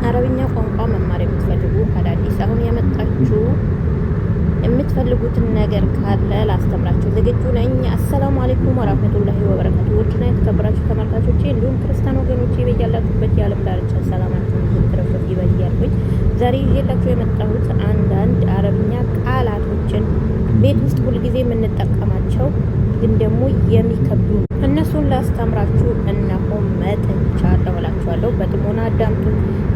አረብኛ ቋንቋ መማር የምትፈልጉ አዳዲስ አሁን የምትፈልጉትን ነገር ካለ ላስተምራችሁ ዝግጁ ነኝ። አሰላሙ አለይኩም ወራህመቱላሂ ወበረካቱ። ውድና የተከበራችሁ ተመልካቾቼ እንዲሁም ክርስቲያን ወገኖቼ በያላችሁበት የዓለም ዳርቻ ሰላማችሁን ይትረፍረፍ ይበያልኩኝ። ዛሬ ይዤላችሁ የመጣሁት አንዳንድ አረብኛ ቃላቶችን ቤት ውስጥ ሁልጊዜ የምንጠቀማቸው ግን ደግሞ የሚከብዱ እነሱን ላስተምራችሁ እነሆ መጥቻለሁ እላችኋለሁ። በጥሞና አዳምጡ።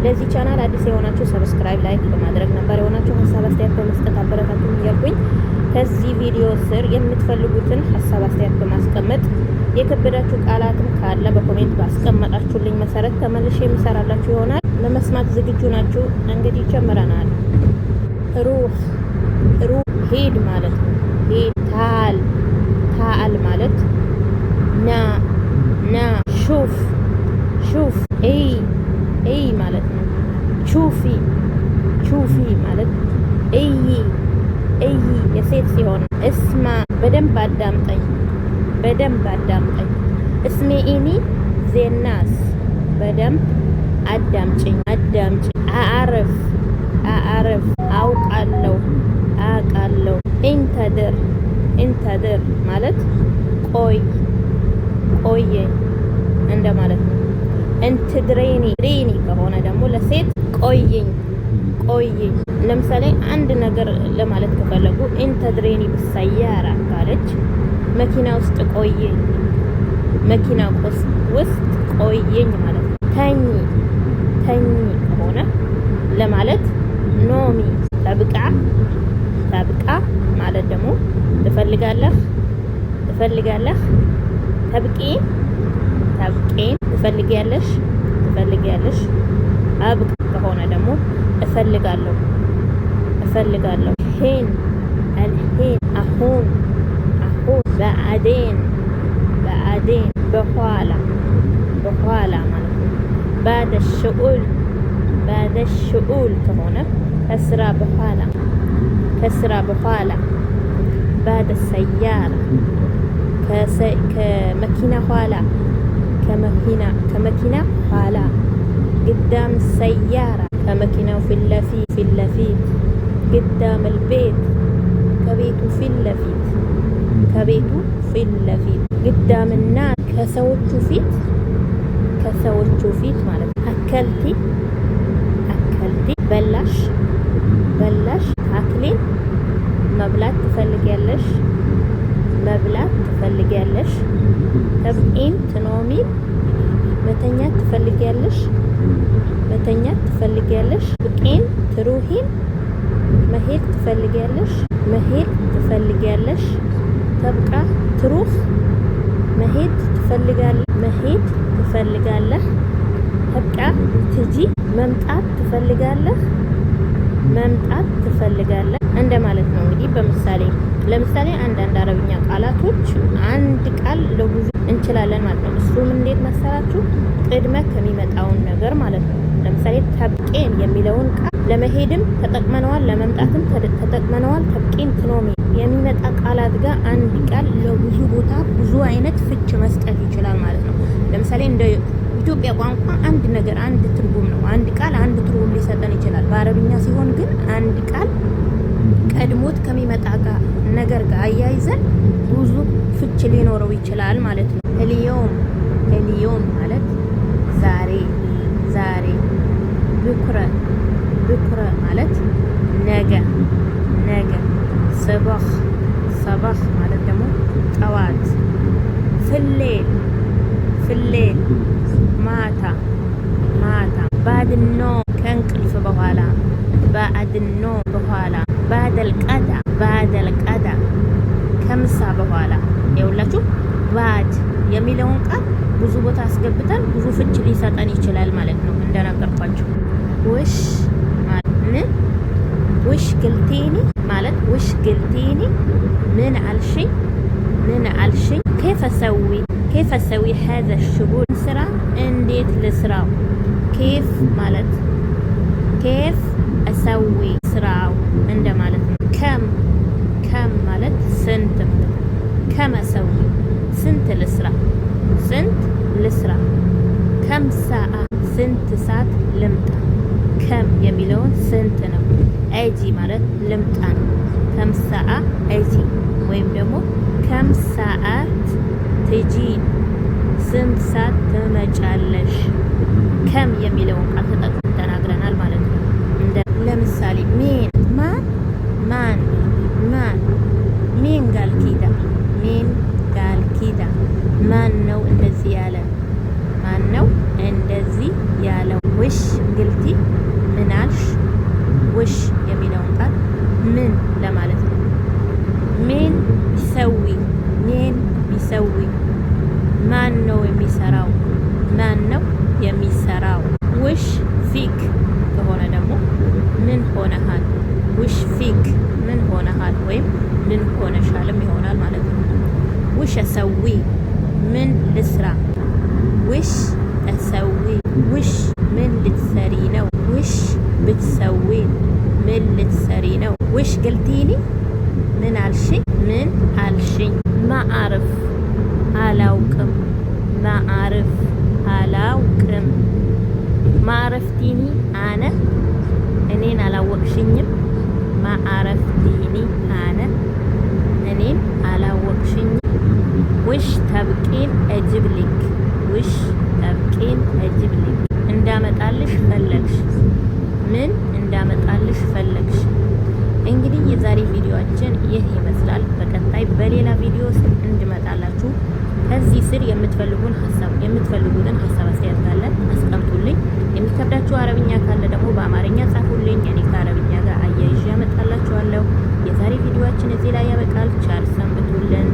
ለዚህ ቻናል አዲስ የሆናችሁ ሰብስክራይብ፣ ላይክ በማድረግ ነበር የሆናችሁ ሀሳብ አስተያየት በመስጠት አበረታቱኝ እያልኩኝ ከዚህ ቪዲዮ ስር የምትፈልጉትን ሀሳብ አስተያየት በማስቀመጥ የከበዳችሁ ቃላትም ካለ በኮሜንት ባስቀመጣችሁልኝ መሰረት ተመልሼ የሚሰራላችሁ ይሆናል። ለመስማት ዝግጁ ናችሁ? እንግዲህ ጀምረናል። ሩህ ሄድ ማለት ነው። ሄድ ታል ማለት ና ሹፍ ኤይ ማለት ነው። ቹፊ ማለት ኤይ የሴት ሲሆን እስማ በደንብ አዳምጠኝ እስሜኢኒ ዜናስ በደንብ አዳምጭኝ አዕርፍ አውቃለሁ ኢንተድር ማለት ቆየኝ እንደማለት ነው። እንትድሬኒ ከሆነ ደግሞ ለሴት ቆየኝ። ለምሳሌ አንድ ነገር ለማለት ከፈለጉ ኢንተድሬኒ ብሳያራ ካለች መኪና ውስጥ ቆየኝ፣ መኪና ውስጥ ቆየኝ ማለት ነው። ተኝ ከሆነ ለማለት ኖሚ ተብቃ ማለት ደግሞ ትፈልጋለህ ተብቄን ትፈልጊያለሽ አብቃ ከሆነ ደግሞ እፈልጋለሁ ሄን አሁን በአዴን በኋላ ማለት ነው። ባደ ሽኡል ከሆነ ከስራ በኋላ ባደ ሰያራ ከመኪና ኋላ قدام السيارة كمكينة في اللفيت قدام البيت كبيتو في اللفيت قدام الناس كسوتشو فيت مالك أكلتي بلاش تاكلين مبلات تفلقيالش تبقين تنومين መተኛት ትፈልጊያለሽ ብቄን ትሩሂን መሄድ ትፈልጊያለሽ ተብቃ ትሩህ መሄድ ትፈልጋለህ ተብቃ ትጂ መምጣት ትፈልጋለህ እንደማለት ነው። እንግዲህ ለምሳሌ አንዳንድ አረብኛ ቃላቶች አንድ ቃል ለብዙ እንችላለን ማለት ነው። እሱም እንዴት መሰላችሁ? ቅድመ ከሚመጣውን ነገር ማለት ነው። ለምሳሌ ተብቄን የሚለውን ቃል ለመሄድም ተጠቅመነዋል፣ ለመምጣትም ተጠቅመነዋል። ተብቄን ትኖሚ የሚመጣ ቃላት ጋር አንድ ቃል ለብዙ ቦታ ብዙ አይነት ፍች መስጠት ይችላል ማለት ነው። ለምሳሌ እንደ ኢትዮጵያ ቋንቋ አንድ ነገር አንድ ትርጉም ነው። አንድ ቃል አንድ ትርጉም ሊሰጠን ይችላል። በአረብኛ ሲሆን ግን አንድ ቃል ቀድሞት ከሚመጣ ነገር ጋር አያይዘን ብዙ ፍች ሊኖረው ይችላል ማለት ነው። ህሊዮም ማለት ዛሬ ብኩረ ማለት ነገ ሰባህ ማለት ደግሞ ጠዋት ፍሌል ማታ ባድኖ ከእንቅልፍ በኋላ ባደልቀዳ ከምሳ በኋላ የውላችሁ ባድ የሚለውን ቃል ብዙ ቦታ አስገብተን ብዙ ፍች ሊሰጠን ይችላል ማለት ነው። እንደነገርኳችሁ ውሽ ግልቴኒ ማለት ምን አልሽኝ كيف أسوي هذا الشغل ስራ እንዴት ልስራው كيف ማለት كيف أسوي ስራው እንደማለት ነው። ከም ማለት ስንት ማለት ከም أسوي ስንት ልስራ ከም ሰዓ ስንት ሰዓት ልምጣ። ከም የሚለውን ስንት ነው። አጂ ማለት ልምጣ ነው። ከም ሰዓ አጂ ወይም ደግሞ ከም ሰዓት ትጂን፣ ስንት ሰዓት ትመጫለሽ። ከም የሚለውን ቃል ተጠቅመን ተናግረናል ማለት ነው። ለምሳሌ ሚን ማን ማን ማን ሚን ጋልኪዳ ሚን ጋልኪዳ ማን ነው እንደዚህ ያለ ማን ነው እንደዚህ ያለው። ውሽ ግልቲ ምን አልሽ። ውሽ የሚለውን ቃል ምን ለማለት ነው። ሚን ቢሰዊ ሚን ቢሰዊ ማን ነው የሚሰራው። ማን ነው የሚሰራው። ውሽ ፊክ ከሆነ ደግሞ ምን ሆነሃል። ውሽ ፊክ ምን ሆነሃል ወይም ምን ሆነሻልም ይሆናል ማለት ነው። ውሽ እሰዊ ምን ልስራ። ውሽ እሰዊ ውሽ ምን ልትሰሪ ነው። ውሽ ብትሰዊ ምን ልትሰሪ ነው። ውሽ ግልቲኒ ምን አልሽኝ። ምን አልሽኝ። ማዕርፍ አላውቅም። ማዕርፍ አላውቅም። ማዕረፍቲኒ አነ እኔን አላወቅሽኝም። ማዕረፍቲኒ አነ እኔን አላወቅሽኝም። ውሽ ተብቂን እጅብሊክ ውሽ ተብቂን እጅብሊክ እንዳመጣልሽ ፈለግሽ። ምን እንዳመጣልሽ ፈለግሽ። እንግዲህ የዛሬ ቪዲዮአችን ይህ ይመስላል። በቀጣይ በሌላ ቪዲዮ እንድመጣላችሁ ከዚህ ስር የምትፈልጉትን ሀሳብ አስተያየት ካለ አስቀምጡልኝ። የሚከብዳችሁ አረብኛ ካለ ደግሞ በአማርኛ ጻፉልኝ። እኔ ከአረብኛ ጋር አያይዤ ያመጣላችኋለሁ። የዛሬ ቪዲዮአችን እዚህ ላይ ያበቃል። ቻል ሰንብቱልን።